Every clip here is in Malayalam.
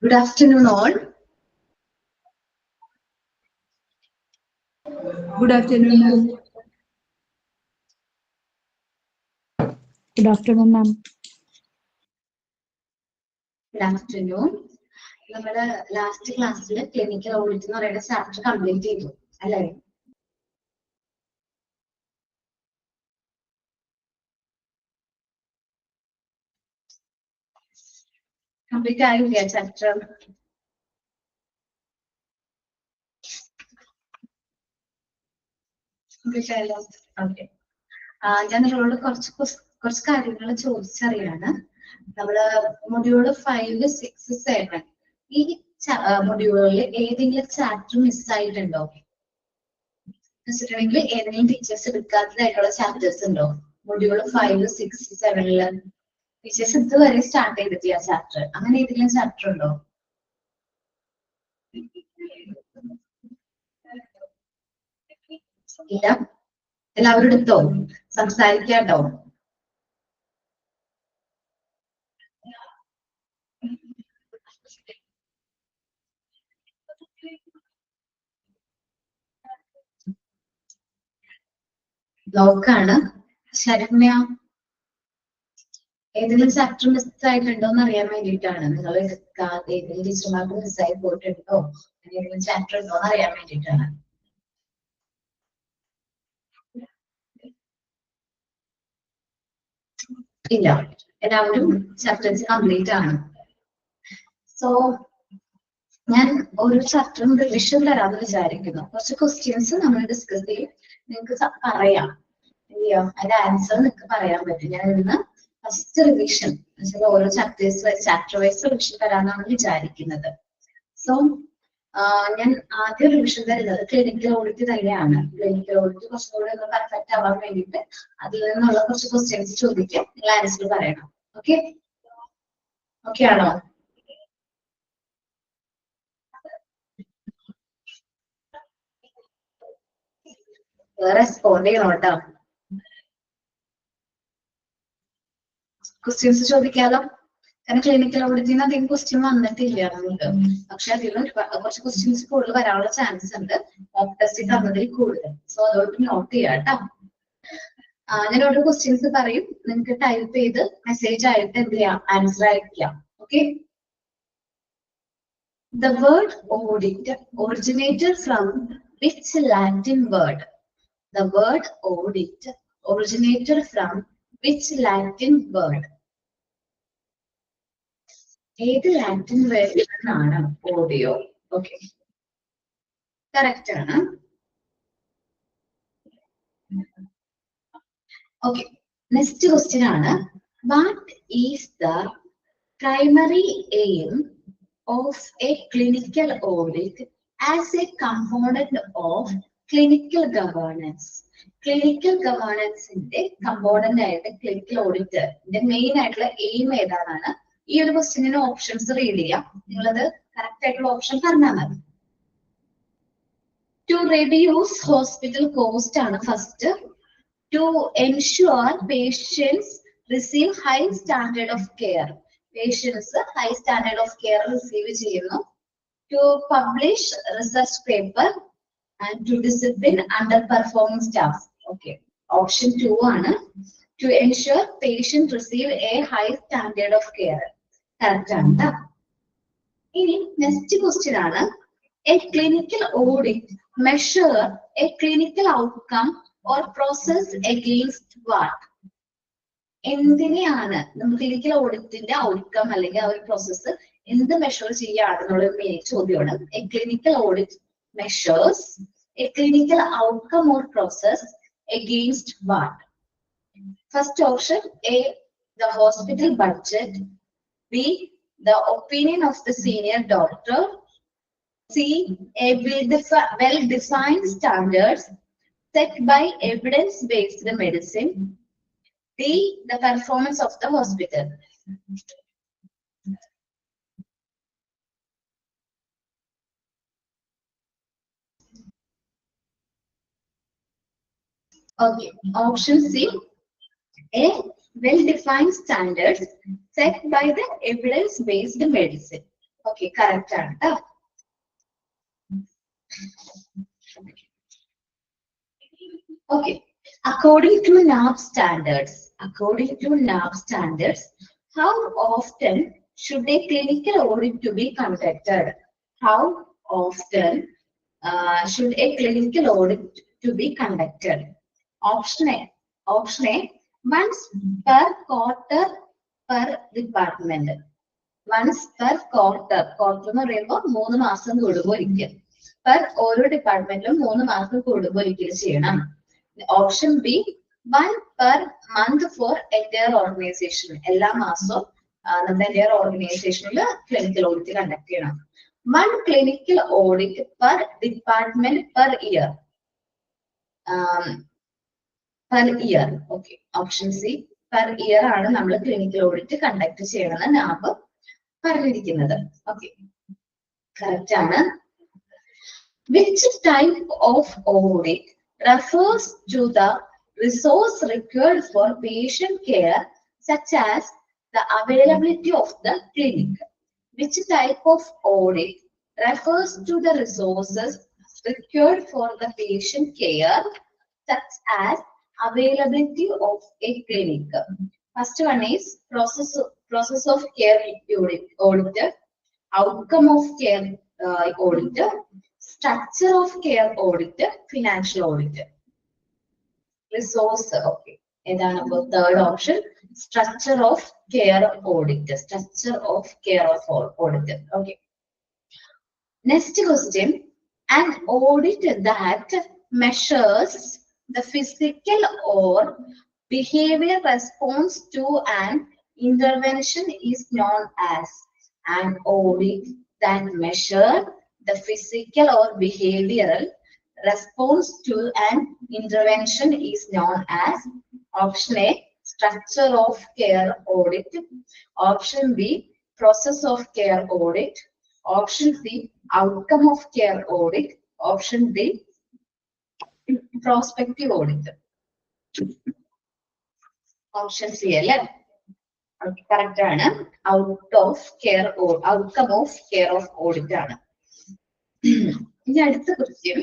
Good afternoon, all. Good afternoon, ma'am. Good afternoon, ma'am. Good afternoon. നമ്മുടെ ലാസ്റ്റ് ക്ലാസ്സിൽ ക്ലിനിക്കൽ ഓഡിറ്റ് എന്ന് പറയുന്ന ചാപ്റ്റർ കംപ്ലീറ്റ് ചെയ്തു അല്ലേ? കംപ്ലീറ്റ് ആയില്ല ചാപ്റ്റർ? കംപ്ലീറ്റ് ആയല്ലോ. ഓക്കെ. ഞാൻ നിങ്ങളോട് കുറച്ച് കാര്യങ്ങൾ ചോദിച്ചറിയാണ്. നമ്മള് മൊഡ്യൂള് 5, 6, 7 ഈ മൊഡ്യൂളുകളിൽ ഏതെങ്കിലും ചാപ്റ്റർ മിസ്സായിട്ടുണ്ടോ? വെച്ചിട്ടുണ്ടെങ്കിൽ ഏതെങ്കിലും ടീച്ചേഴ്സ് എടുക്കാത്തതായിട്ടുള്ള ചാപ്റ്റേഴ്സ് ഉണ്ടോ? മൊഡ്യൂള് 5, 6, 7 ടീച്ചേഴ്സ് ഇതുവരെ സ്റ്റാർട്ട് ചെയ്തിട്ടില്ല ചാപ്റ്റർ. അങ്ങനെ ഏതെങ്കിലും ചാപ്റ്റർ ഉണ്ടോ? ഇല്ല. എല്ലാവരും എടുത്തോ? സംസാരിക്കാട്ടോ? ലോക്കാണ്. ശരണ്യ, ഏതെങ്കിലും ചാപ്റ്റർ മിസ്സായിട്ടുണ്ടോ എന്ന് അറിയാൻ വേണ്ടിയിട്ടാണ്. നിങ്ങൾ എടുക്കാതെ ഏതെങ്കിലും ടീച്ചർമാർക്ക് മിസ്സായി പോയിട്ടുണ്ടോ, ഏതെങ്കിലും ചാപ്റ്റർ ഉണ്ടോ എന്ന് അറിയാൻ വേണ്ടിയിട്ടാണ്. ഇല്ല, എല്ലാവരും ചാപ്റ്റേഴ്സ് കംപ്ലീറ്റ് ആണ്. സോ ഞാൻ ഓരോ ചാപ്റ്ററും റിവിഷൻ തരാമെന്ന് വിചാരിക്കുന്നു. കുറച്ച് ക്വസ്റ്റ്യൻസ് നമ്മൾ ഡിസ്കസ് ചെയ്യും. നിങ്ങൾക്ക് പറയാം, ഇല്ലയോ അതിന്റെ ആൻസർ നിങ്ങൾക്ക് പറയാൻ പറ്റും. ഞാൻ ഇന്ന് ഫസ്റ്റ് റിവിഷൻ ഓരോ chapters wise chapter wise revision തരാമെന്നാണ് വിചാരിക്കുന്നത്. സോ ഞാൻ ആദ്യം റിവിഷൻ തരുന്നത് ക്ലിനിക്കൽ ഓഡിറ്റ് തന്നെയാണ്. ക്ലിനിക്കൽ ഓഡിറ്റ് കുറച്ചുകൂടെ ഒന്ന് പെർഫെക്റ്റ് ആവാൻ വേണ്ടിയിട്ട് അതിൽ നിന്നുള്ള കുറച്ച് ക്വസ്റ്റ്യൻസ് ചോദിക്കാം, നിങ്ങൾ ആൻസർ പറയണം. ഓക്കെ ഓക്കെ ആണോ? റെസ്പോണ്ട് ചെയ്യണം കേട്ടോ. ക്വസ്റ്റ്യൻസ് ചോദിക്കാലോ. കാരണം ക്ലിനിക്കൽ ഓഡിറ്റിന് അധികം ക്വസ്റ്റ്യൻ വന്നിട്ടില്ല നമുക്ക്. പക്ഷെ അതിൽ കുറച്ച് ക്വസ്റ്റ്യൻസ് കൂടുതൽ വരാനുള്ള ചാൻസ് ഉണ്ട് മോക്ക് ടെസ്റ്റ് തന്നതിൽ കൂടുതൽ. സോ അതോട്ട് നോട്ട് ചെയ്യാം കേട്ടോ. ഞാൻ ഓരോ ക്വസ്റ്റ്യൻസ് പറയും, നിങ്ങൾക്ക് ടൈപ്പ് ചെയ്ത് മെസ്സേജ് ആയിട്ട് എന്ത് ചെയ്യാം, ആൻസർ അയക്കാം. Okay. The word audit originated from which Latin word? The word audit originated from which Latin word? ഏത് ലാറ്റിൻ വേർഡിൽ നിന്നാണ് ഓഡിയോ? ഓക്കെ, കറക്റ്റ് ആണ്. ഓക്കെ, നെക്സ്റ്റ് ക്വസ്റ്റ്യൻ ആണ്, what is the primary aim of a clinical audit as a component of clinical governance? Clinical ഗവേണൻസിന്റെ കമ്പോണന്റ് ആയിട്ട് ക്ലിനിക്കൽ ഓഡിറ്റിന്റെ മെയിൻ ആയിട്ടുള്ള എയിം ഏതാണെന്നാണ് ഈ ഒരു ക്വസ്റ്റ്യനിന് ഓപ്ഷൻസ് റീഡ് ചെയ്യാം. നിങ്ങളത് കറക്റ്റ് ആയിട്ടുള്ള ഓപ്ഷൻ പറഞ്ഞാൽ മതി. ടു റെഡ്യൂസ് ഹോസ്പിറ്റൽ കോസ്റ്റ് ആണ് first. To ensure patients receive high standard of care. Patients high standard of care receive ചെയ്യുന്നു. To publish research paper and to discipline under performing staff. Okay, option 2 ആണ്. To ensure patient receive a high standard of care. Correct ആണ്. ഇനി നെക്സ്റ്റ് ക്വസ്റ്റ്യൻ ആണ്, a clinical audit measure a clinical outcome or process against what? എന്തിനെയാണ് നമ്മൾ ക്ലിനിക്കൽ ഓഡിറ്റിന്റെ ഔട്ട്കം അല്ലെങ്കിൽ ആ ഒരു പ്രോസസ്സ് എന്ത് മെഷർ ചെയ്യാണെന്നുള്ള മെയിൻ ചോദ്യമാണ്. A clinical audit measures A clinical outcome or process against what? First option A, the hospital budget. B, the opinion of the senior doctor. C, a well-defined standards set by evidence-based medicine. D, the performance of the hospital. Okay, option C, a well-defined standards set by the evidence-based medicine. Okay, correct ആണ്. Okay, according to NAB standards, how often should a clinical audit to be conducted? How often should a clinical audit to be conducted? Option A, once per quarter per department. Once per quarter എന്ന് പറയുമ്പോൾ 3 മാസം കൂടുമ്പോൾ ഒരിക്കൽ. Per ഓരോ ഡിപ്പാർട്ട്മെന്റിലും 3 മാസം കൂടുമ്പോൾ ഒരിക്കൽ ചെയ്യണം. Option B, 1 per month for entire organization. എല്ലാ മാസവും നമ്മുടെ entire organizationൽ clinical audit കണ്ടക്ട് ചെയ്യണം. 1 clinical audit per department per year. Per year. Okay. Option C, per year ആണ് നമ്മൾ clinical audit കണ്ടക്ട് ചെയ്യണമെന്ന് നാബ് പറഞ്ഞിരിക്കുന്നത്. Okay. Correct ആണ്. Which type of audit refers to the resource required for patient care, such as the availability of the clinic? Which type of audit refers to the resources required for the patient care, such as availability of a clinic? First one is process of care audit, outcome of care audit, structure of care audit, financial audit. Resource, okay. Edana third option, structure of care audit. Structure of care of audit. Okay. Next question, an audit that measures the physical or behavior response to an intervention is known as. An audit that measures the physical or behavioral response to an intervention is known as. Option A, structure of care audit. Option B, process of care audit. Option C, outcome of care audit. Option D, prospective audit. Option C, correct ആണ്. Outcome of care of audit ആണ്. ഇനി അടുത്ത question.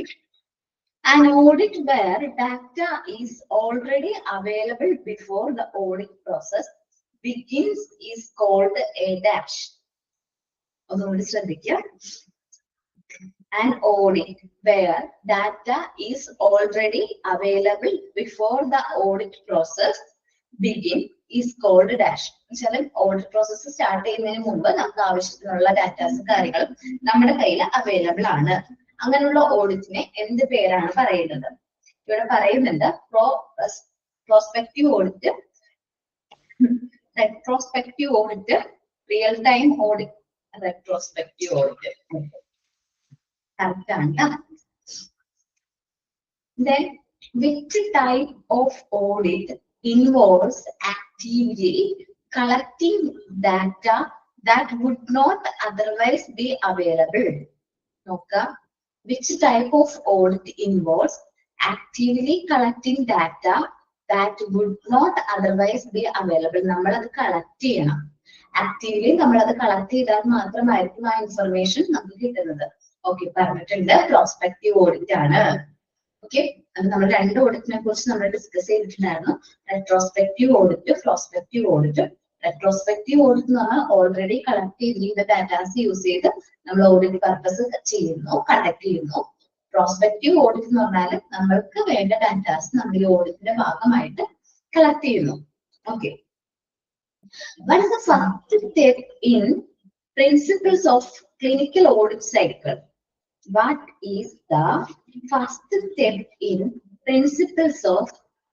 An audit where data is already available before the audit process begins is called a dash. ഒന്നുകൂടി ശ്രദ്ധിക്കുക. An audit where data is already available before the audit process begins is called dash. Audit process start ചെയ്യുന്നതിന് മുമ്പ് നമുക്ക് ആവശ്യത്തിനുള്ള ഡാറ്റാസ് കാര്യങ്ങളും നമ്മുടെ കയ്യിൽ അവൈലബിൾ ആണ്. അങ്ങനെയുള്ള ഓഡിറ്റിനെ എന്ത് പേരാണ് പറയുന്നത്? ഇവിടെ പറയുന്നുണ്ട് prospective audit, retrospective audit, real time audit, retrospective audit. Correct ആണ്. Then which type of audit involves actively collecting data that would not otherwise be available? Okay. Which type of audit involves actively collecting data that would not otherwise be available? നമ്മൾ അത് കളക്ട് ചെയ്യണം. ആക്റ്റീവ്ലി നമ്മൾ അത് കളക്ട് ചെയ്താൽ മാത്രമായിരിക്കും ആ ഇൻഫർമേഷൻ നമുക്ക് കിട്ടുന്നത്. ഓക്കെ, പറഞ്ഞിട്ടുണ്ട് പ്രോസ്പെക്റ്റീവ് ഓഡിറ്റ് ആണ്. ഓക്കെ, അത് നമ്മൾ രണ്ട് ഓഡിറ്റിനെ കുറിച്ച് നമ്മൾ ഡിസ്കസ് ചെയ്തിട്ടുണ്ടായിരുന്നു. Retrospective audit, prospective audit. Retrospective audit എന്ന് പറഞ്ഞാൽ ഓൾറെഡി കളക്ട് ചെയ്തിരിക്കുന്ന ഡാറ്റാസ് യൂസ് ചെയ്ത് നമ്മൾ ഓഡിറ്റ് പർപ്പസ് ചെയ്യുന്നു, കണ്ടക്ട് ചെയ്യുന്നു. പ്രോസ്പെക്റ്റീവ് ഓഡിറ്റ് എന്ന് പറഞ്ഞാൽ നമ്മൾക്ക് വേണ്ട ഡാറ്റാസ് നമ്മൾ ഈ ഓഡിറ്റിന്റെ ഭാഗമായിട്ട് കളക്ട് ചെയ്യുന്നു. Okay, what is the first step in principles of clinical audit cycle? What is the first step in principles of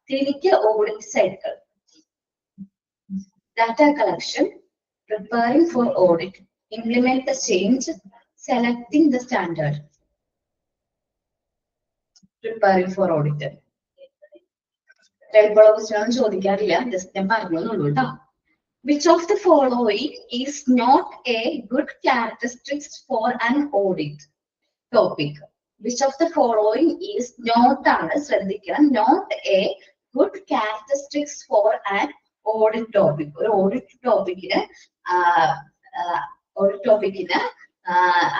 clinical audit cycle? Data collection, preparing for audit, implement the change, selecting the standard. Preparing for audit. ചോദിക്കാറില്ല, ജസ്റ്റ് ഞാൻ പറഞ്ഞോന്നുള്ളൂ കേട്ടോ. Which of the following is not a good characteristics for an audit topic? Which of the following is not ആണ് ശ്രദ്ധിക്കണം, not a good characteristics for an audit topic. ഒരു ഓഡിറ്റ് ടോപ്പിക്കിന്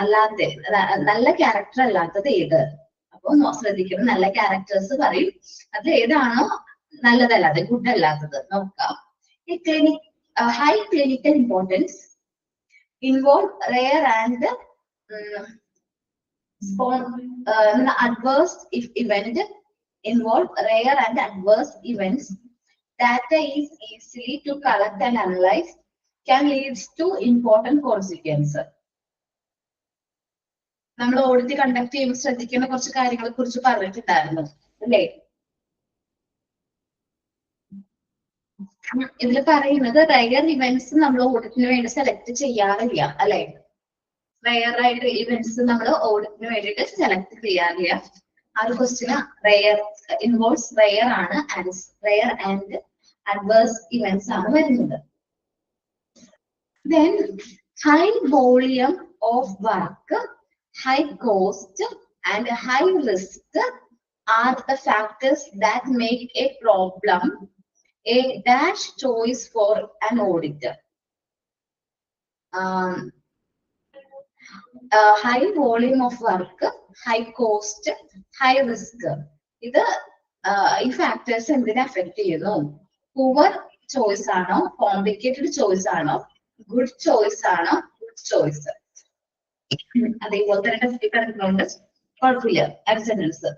അല്ലാത്ത നല്ല ക്യാരക്ടർ അല്ലാത്തത് ഏത്? അപ്പൊ ശ്രദ്ധിക്കണം, നല്ല ക്യാരക്ടേഴ്സ് പറയും, അത് ഏതാണോ നല്ലതല്ലാതെ ഗുഡ് അല്ലാത്തത് നോക്കാം. ഈ high clinical importance involve rare and adverse event involve rare and adverse events. Data is easily to collect and analyze, can lead to important consequences. നമ്മൾ ഓഡിറ്റ് കണ്ടക്ട് ചെയ്യുമ്പോൾ ശ്രദ്ധിക്കേണ്ട കുറച്ച് കാര്യങ്ങളെ കുറിച്ച് പറഞ്ഞിട്ടുണ്ടായിരുന്നു അല്ലേ? ഇതിൽ പറയുന്നത് റയർ ഇവന്റ്സ് നമ്മൾ ഓഡിറ്റിന് വേണ്ടി സെലക്ട് ചെയ്യാറില്ല അല്ലെ? റയർ ആയിട്ട് ഇവന്റ്സ് നമ്മൾ ഓഡിറ്റിന് വേണ്ടിയിട്ട് സെലക്ട് ചെയ്യാറില്ല. ആ ഒരു ക്വസ്റ്റ്യന് റയർ ഇൻവോൾവ്സ് റയർ ആണ്, റയർ ആൻഡ് അഡ്വേഴ്സ് ഇവന്റ്സ് ആണ് വരുന്നത്. Then high volume of work, high cost and high risk are the factors that make a problem a dash choice for an auditor. High volume of work, high cost, high risk. ഇത് ഈ ഫാക്ടേഴ്സ് എന്തിനെ അഫക്ട് ചെയ്യുന്നു? പൂവർ ചോയ്സ് ആണോ, കോംപ്ലിക്കേറ്റഡ് ചോയ്സ് ആണോ, ഗുഡ് ചോയ്സ് ആണോ? Good choice. അതേപോലെ തന്നെ ടെസ്റ്റ് കിടക്കുന്നുണ്ട്, കുഴപ്പമില്ല. അബ്സെന്റൻസ്.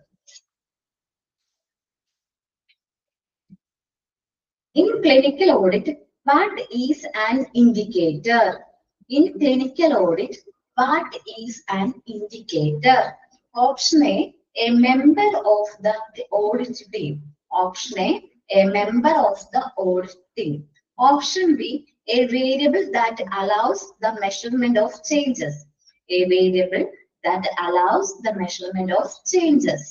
In clinical audit, what is an indicator? In clinical audit, what is an indicator? Option A member of the audit team. Option A member of the audit team. Option B, a variable that allows the measurement of changes. A variable that allows the measurement of changes.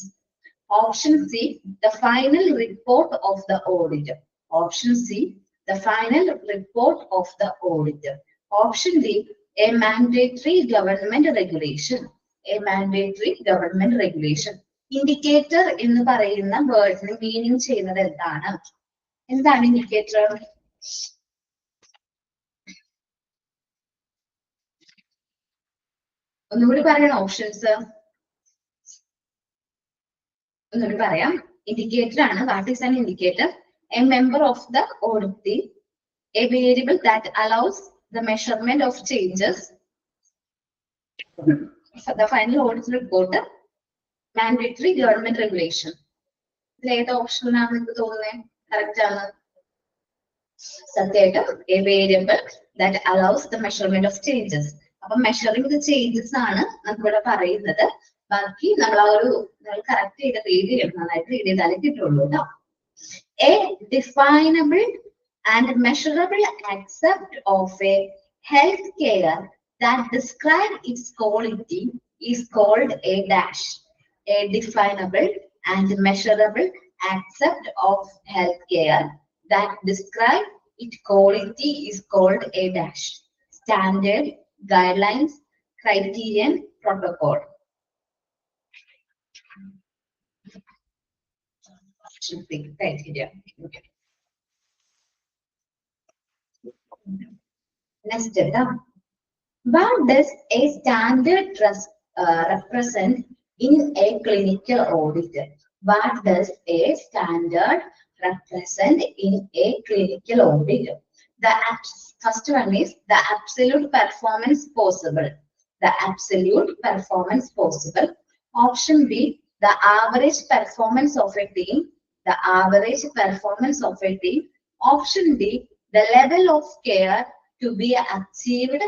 Option C, the final report of the auditor. Option C, the final report of the auditor. Option D, a mandatory government regulation. A mandatory government regulation. Indicator എന്ന് പറയുന്ന വേർഡിന് മീനിങ് ചെയ്യുന്നത് എന്താണ്? എന്താണ് ഇൻഡിക്കേറ്റർ? ഒന്നുകൂടി പറയണം ഓപ്ഷൻസ്. ഒന്നുകൂടി പറയാം. ഇൻഡിക്കേറ്റർ ആണ്. What is an indicator? A member of the audit team, a variable that allows the measurement of changes, the final audit report, mandatory government regulation. ഏത് ഓപ്ഷനാണ് നിങ്ങൾക്ക് തോന്നുന്നത് കറക്റ്റ് ആണ്? സത്യമായിട്ടും a variable that allows the measurement of changes. അപ്പൊ മെഷറിംഗ് ദ ചേഞ്ചസ് ആണ് നമുക്കിവിടെ പറയുന്നത്. ബാക്കി നമ്മൾ ആ ഒരു കറക്റ്റ് ചെയ്ത് റീഡ് ചെയ്യണം, നന്നായിട്ട് റീഡ് ചെയ്താലേ കിട്ടുള്ളൂ കേട്ടോ. A definable and measurable aspect of a health care that describe its quality is called a dash. A definable and measurable aspect of health care that describe its quality is called a dash. Standard, guidelines, criterion, protocol. Criteria. Okay. Next, what does a standard represent in a clinical audit? What does a standard represent in a clinical audit? The first one is the absolute performance possible. The absolute performance possible. Option B, the average performance of a team. The average performance of a team. Option D, the level of care to be achieved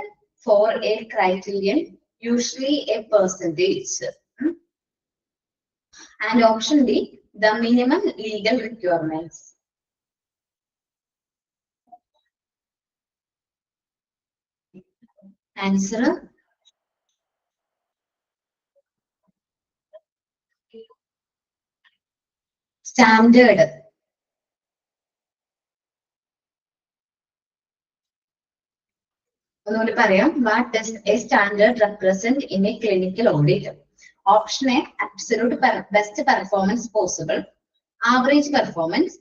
for a criterion, usually a percentage. And option D, the minimum legal requirements. Answer. Standard. What does a standard represent in a clinical audit? Option A, absolute best performance possible. Average performance.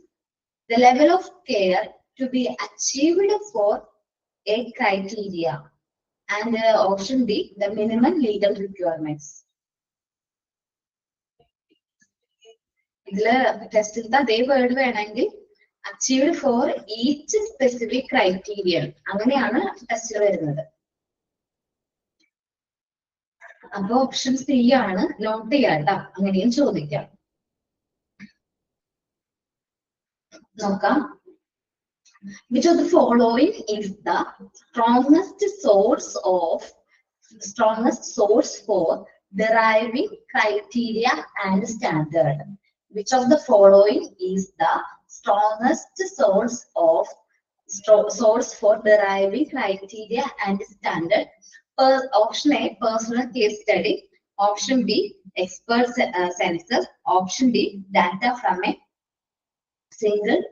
The level of care to be achieved for a criteria. And option D, the minimum legal requirements. ഇതില് ടെസ്റ്റിലത്തെ അതേ വേർഡ് വേണമെങ്കിൽ achieved for each specific criterion അങ്ങനെയാണ് ടെസ്റ്റിൽ വരുന്നത്. അപ്പൊ ഓപ്ഷൻ സി ആണ്, നോട്ട് ചെയ്യാട്ടോ, അങ്ങനെയും ചോദിക്കാം. നോക്കാം. Which of the following is the strongest source for deriving criteria and standard? Which of the following is the strongest source for deriving criteria and standard? Option A, personal case study. Option B, expert census. Option D, data from a single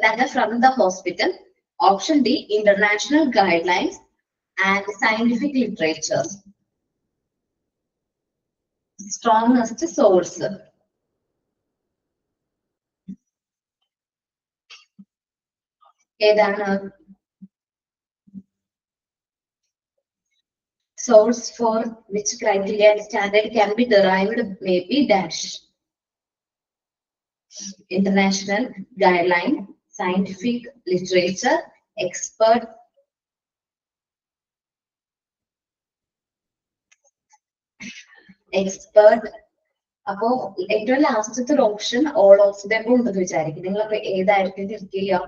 data from the hospital. Option D, international guidelines and scientific literature. Strongest source. ഏതാണ്? Source for which criteria and standard can be derived may be dash. International guideline, scientific literature, expert. അപ്പോ ഏറ്റവും ലാസ്റ്റത്തെ ഓപ്ഷൻ ഓൾ ഓഫ് ദം ഉണ്ടെന്ന് വിചാരിക്കും. നിങ്ങളപ്പോ ഏതായിരിക്കും തിരികെ ചെയ്യുക?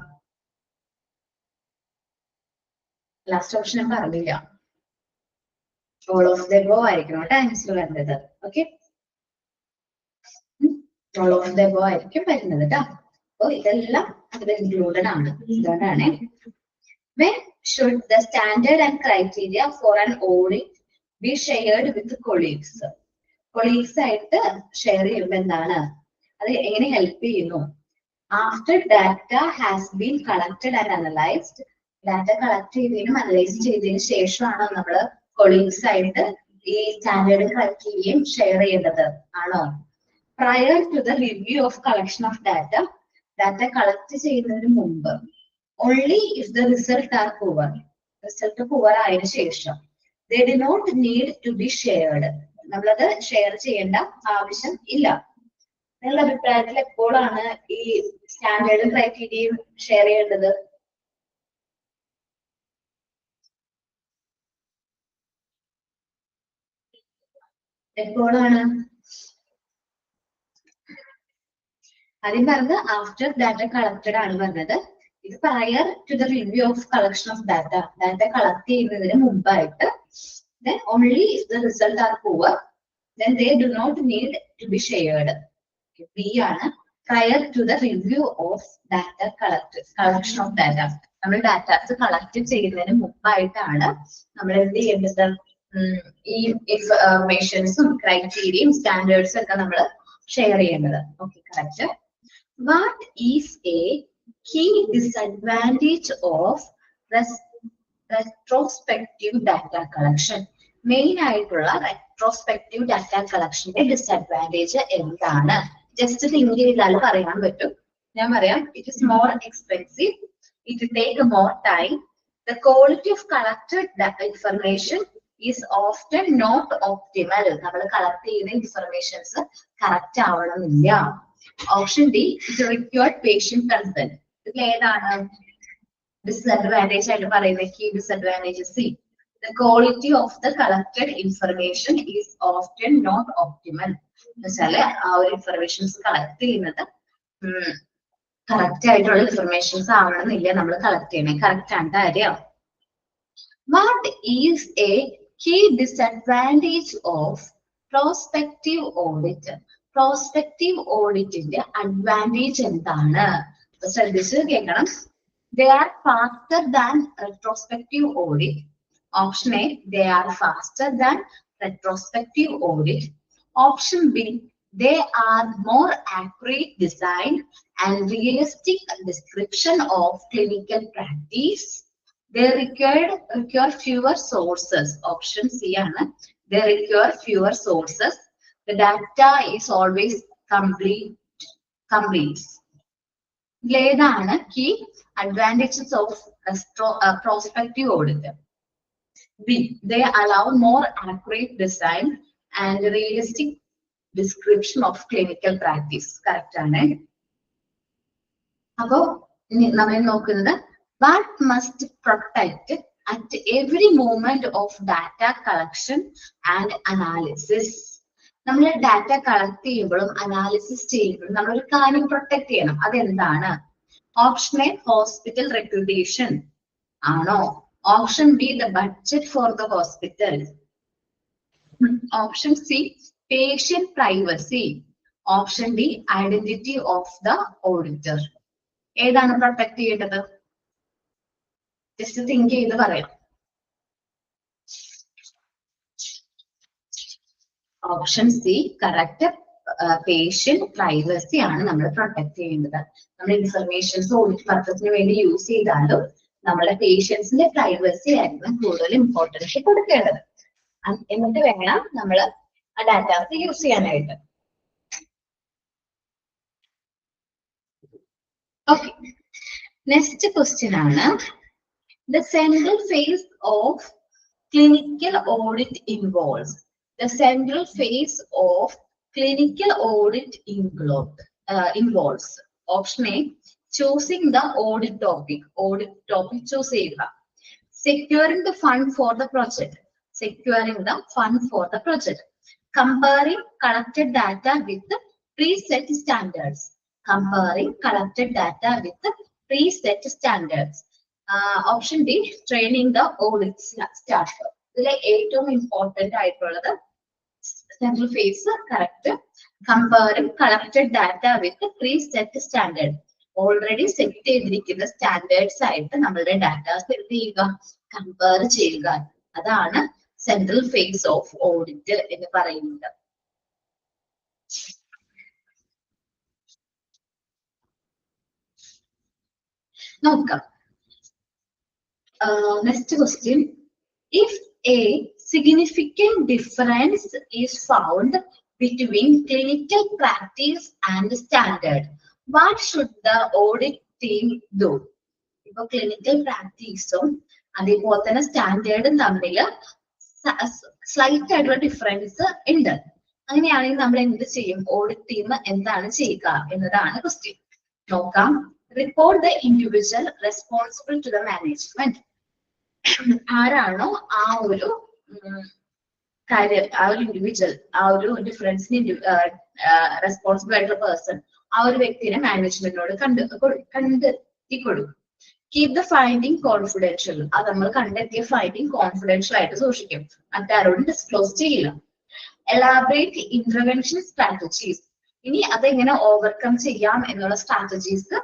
ലാസ്റ്റ് ഓപ്ഷൻ ഞാൻ പറഞ്ഞില്ല, ഓൾ ഓഫ് ദം ആയിരിക്കണം കേട്ടോ ആൻസർ വരുന്നത്. ഓക്കെ, ഓൾ ഓഫ് ദം ആയിരിക്കും വരുന്നത് കേട്ടോ. അപ്പൊ ഇതെല്ലാം അതിൽ ഇൻക്ലൂഡഡ് ആണ്. അതുകൊണ്ടാണ് when should the standard and criteria for an audit be shared with colleagues? Colleagues ആയിട്ട് ഷെയർ ചെയ്യുമ്പോൾ എന്താണ്, അത് എങ്ങനെ ഹെൽപ്പ് ചെയ്യുന്നു? After data has been collected and analysed. Data collect ചെയ്തതിനും അനലൈസ് ചെയ്തതിനു ശേഷമാണ് നമ്മൾ കൊളീഗ്സ് ആയിട്ട് ഈ സ്റ്റാൻഡേർഡ് ക്രൈറ്റീരിയയും ഷെയർ ചെയ്യേണ്ടത് ആണോ? Prior to the review of collection of data collect ചെയ്യുന്നതിന് മുമ്പ്. Only if the result are poor. Result poor ആയതിനു ശേഷം. They do not need to be shared. നമ്മളത് ഷെയർ ചെയ്യേണ്ട ആവശ്യം ഇല്ല. നിങ്ങളുടെ അഭിപ്രായത്തിൽ എപ്പോഴാണ് ഈ സ്റ്റാൻഡേർഡ് ക്രൈറ്റീരിയയും ഷെയർ ചെയ്യേണ്ടത്? എപ്പോഴാണ്? ആദ്യം പറഞ്ഞത് ആഫ്റ്റർ ഡാറ്റ കളക്റ്റഡ് ആണ് പറഞ്ഞത്. ഇത് prior to the review of collection of data collect ചെയ്യുന്നതിന് മുമ്പായിട്ട്. Then only if the results are poor, then they do not need to be shared. B ആണ് prior to the review of data collection of data. നമ്മൾ ഡാറ്റാസ് കളക്ട് ചെയ്യുന്നതിന് മുമ്പായിട്ടാണ് നമ്മൾ എന്ത് ചെയ്യേണ്ടത്? ഈ ഇൻഫർമേഷൻസും ക്രൈറ്റീരിയയും സ്റ്റാൻഡേർഡ്സും ഒക്കെ നമ്മൾ ഷെയർ ചെയ്യേണ്ടത്. Okay, correct. What is a key disadvantage of retrospective data collection? Main ആയിട്ടുള്ള റെട്രോസ്പെക്റ്റീവ് ഡാറ്റ കളക്ഷന്റെ ഡിസഡ്വാൻറ്റേജ് എന്താണ്? ജസ്റ്റ് തിങ്ക് ചെയ്താൽ പറയാൻ പറ്റും. ഞാൻ പറയാം. It is more expensive, it take more time, the quality of collected information is often not optimal. നമ്മൾ കളക്ട് ചെയ്യുന്ന ഇൻഫർമേഷൻസ് കറക്റ്റ് ആവണമെന്നില്ല. Option D, it required patient consent. ഇതിൽ ഏതാണ് ഡിസഡ്വാൻറ്റേജ് ആയിട്ട് പറയുന്നത്? Key disadvantage C. The quality of the collected information is often not optimal. എന്നുവെച്ചാല് ആ ഒരു ഇൻഫർമേഷൻസ് കളക്ട് ചെയ്യുന്നത് കറക്റ്റ് ആയിട്ടുള്ള ഇൻഫർമേഷൻസ് ആവണമെന്നില്ല നമ്മൾ കളക്ട് ചെയ്യണേ. കറക്റ്റ് ആണ് കാര്യം. What is a key disadvantage of prospective audit? Prospective auditന്റെ അഡ്വാൻറ്റേജ് എന്താണ്? ശ്രദ്ധിച്ച് കേൾക്കണം. They are faster than retrospective audit. Option A, they are faster than retrospective audit. Option B, they are more accurate design and realistic description of clinical practice. They require fewer sources. Option C ആണ്. They require fewer sources. The data is always complete. ഏതാണ് key advantages of prospective audit? B. They allow more accurate design and realistic description of clinical practice. Correct ആണ്. അപ്പോ നമ്മൾ നോക്കുന്നത് what must protect at every moment of data collection and analysis. നമ്മൾ ഡാറ്റ കളക്ട് ചെയ്യുമ്പോഴും അനാലിസിസ് ചെയ്യുമ്പോഴും നമ്മളൊരു കാര്യം പ്രൊട്ടക്ട് ചെയ്യണം. അതെന്താണ്? ഓപ്ഷൻ എ ഹോസ്പിറ്റൽ റെപ്യൂട്ടേഷൻ ആണോ? Option B the budget for the hospital. Option C patient privacy. Option D identity of the auditor. ഏതാണ് പ്രൊട്ടക്ട് ചെയ്യേണ്ടത്? ജസ്റ്റ് തിങ്ക് ചെയ്ത് പറയാം. Option C correct. Patient privacy ആണ് നമ്മൾ പ്രൊട്ടക്ട് ചെയ്യേണ്ടത്. നമ്മൾ ഇൻഫർമേഷൻസ് ഓഡിറ്റ് പർപ്പസിന് വേണ്ടി യൂസ് ചെയ്താലും നമ്മുടെ പേഷ്യൻസിന്റെ പ്രൈവസി ആയിരിക്കും കൂടുതൽ ഇമ്പോർട്ടൻസ് കൊടുക്കേണ്ടത്. എന്നിട്ട് വേണം നമ്മൾ ആ ഡാറ്റാസ് യൂസ് ചെയ്യാനായിട്ട്. ഓക്കെ, നെക്സ്റ്റ് ക്വസ്റ്റ്യൻ ആണ് the central phase of clinical audit involves. The central phase of clinical audit involves. Option A, choosing the audit topic. Audit topic choose ചെയ്യുക. Securing the fund for the project. Securing the fund for the project. Comparing collected data with preset standards. Comparing collected data with preset standards. Option D, training the audit staff. ഇതിലെ ഏറ്റവും ഇമ്പോർട്ടന്റ് ആയിട്ടുള്ളത് central phase correct. Comparing collected data with preset standard. Already set ചെയ്തിരിക്കുന്ന സ്റ്റാൻഡേർഡ്സ് ആയിട്ട് നമ്മളുടെ ഡാറ്റാസ് എന്ത് ചെയ്യുക? കമ്പയർ ചെയ്യുക. അതാണ് സെൻട്രൽ ഫേസ് ഓഫ് ഓഡിറ്റ് എന്ന് പറയുന്നത്. നോക്കാം. Next question. If a significant difference is found between clinical practice and standard, what should the audit team do? ഇപ്പൊ ക്ലിനിക്കൽ പ്രാക്ടീസും അതേപോലെ തന്നെ സ്റ്റാൻഡേർഡും തമ്മിൽ സ്ലൈറ്റ് ആയിട്ടുള്ള ഡിഫറൻസ് ഉണ്ട്. അങ്ങനെയാണെങ്കിൽ നമ്മൾ എന്ത് ചെയ്യും? ഓഡിറ്റ് ടീം എന്താണ് ചെയ്യുക എന്നതാണ് ക്വസ്റ്റ്യൻ. നോക്കാം. Report the individual responsible to the management. ആരാണോ ആ ഒരു കാര്യം, ആ ഒരു ഇൻഡിവിജ്വൽ, ആ ഒരു ഡിഫറൻസിന് റെസ്പോൺസിബിൾ ആയിട്ടുള്ള പേഴ്സൺ, ആ ഒരു വ്യക്തിനെ മാനേജ്മെന്റിനോട് കണ്ടെത്തി കൊടുക്കും. Keep the finding confidential. അത് നമ്മൾ കണ്ടെത്തിയ ഫൈൻഡിങ് കോൺഫിഡൻഷ്യൽ ആയിട്ട് സൂക്ഷിക്കും, മറ്റാരോടും ഡിസ്ക്ലോസ് ചെയ്യില്ല. Elaborate intervention strategies. ഇനി അതെങ്ങനെ ഓവർകം ചെയ്യാം എന്നുള്ള സ്ട്രാറ്റജീസും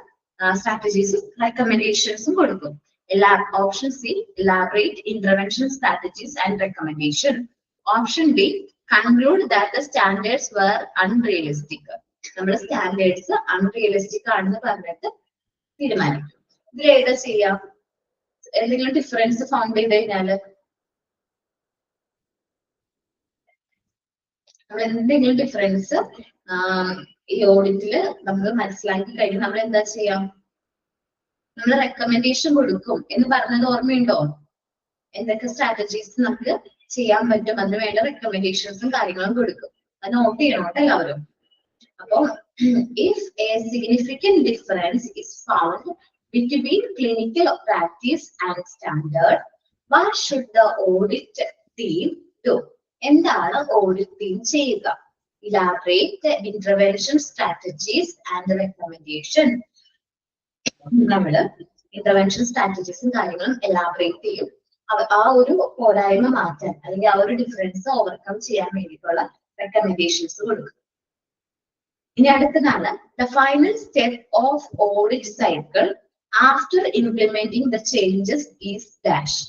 റെക്കമെൻഡേഷൻസും കൊടുക്കും. Option C, elaborate intervention strategies and recommendation. Option D, conclude that the standards were unrealistic. നമ്മുടെ സ്റ്റാൻഡേർഡ്സ് അൺറിയലിസ്റ്റിക് ആണെന്ന് പറഞ്ഞിട്ട് തീരുമാനിക്കും. ഇതിൽ ഏതാ ചെയ്യാം? എന്തെങ്കിലും ഡിഫറൻസ് ഫൗണ്ട് ചെയ്ത് കഴിഞ്ഞാല് നമ്മൾ എന്തെങ്കിലും ഡിഫറൻസ് ഈ ഓഡിറ്റില് നമ്മൾ മനസ്സിലാക്കി കഴിഞ്ഞാൽ നമ്മൾ എന്താ ചെയ്യാം? നമ്മൾ റെക്കമെൻഡേഷൻ കൊടുക്കും എന്ന് പറഞ്ഞത് ഓർമ്മയുണ്ടോ? എന്തൊക്കെ സ്ട്രാറ്റജീസ് നമുക്ക് ചെയ്യാൻ പറ്റും, അതിന് വേണ്ട റെക്കമെൻഡേഷൻസും കാര്യങ്ങളും കൊടുക്കും. അത് നോട്ട് ചെയ്യണം കേട്ടോ എല്ലാവരും. അപ്പൊ if A significant difference is found between clinical practice and standard, what should the audit team do? എന്താണ് ഓഡിറ്റ് ടീം ചെയ്യുക? Elaborate intervention strategies and recommendation. നമ്മള് ഇന്റർവെൻഷൻ സ്ട്രാറ്റജീസും കാര്യങ്ങളും എലാബറേറ്റ് ചെയ്യും. ആ ഒരു പോരായ്മ മാറ്റാൻ അല്ലെങ്കിൽ ആ ഒരു ഡിഫറൻസ് ഓവർകം ചെയ്യാൻ വേണ്ടിയിട്ടുള്ള റെക്കമെൻഡേഷൻസ് കൊടുക്കും. ഇനി അടുത്തതാണ് the final step of audit cycle after implementing the changes is dash.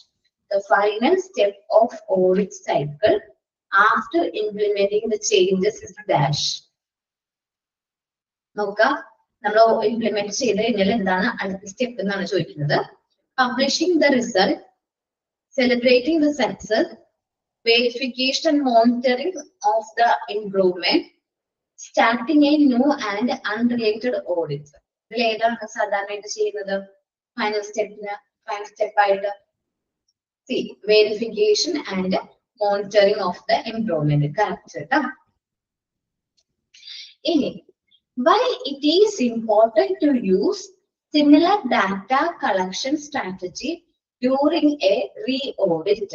The final step of audit cycle after implementing the changes is dash. നോക്കാം. നമ്മൾ ഇംപ്ലിമെന്റ് ചെയ്ത് കഴിഞ്ഞാൽ എന്താണ് അടുത്ത സ്റ്റെപ്പ് എന്നാണ് ചോദിക്കുന്നത്. Publishing the result, celebrating the success, verification and monitoring of the improvement, starting A new and unrelated audit. ഇതിൽ ഏതാണ് സാധാരണയായിട്ട് ചെയ്യുന്നത് ഫൈനൽ സ്റ്റെപ്പായിട്ട്? See, verification and monitoring of the improvement. Correct. Why it is important to use similar data collection strategy during a re-audit?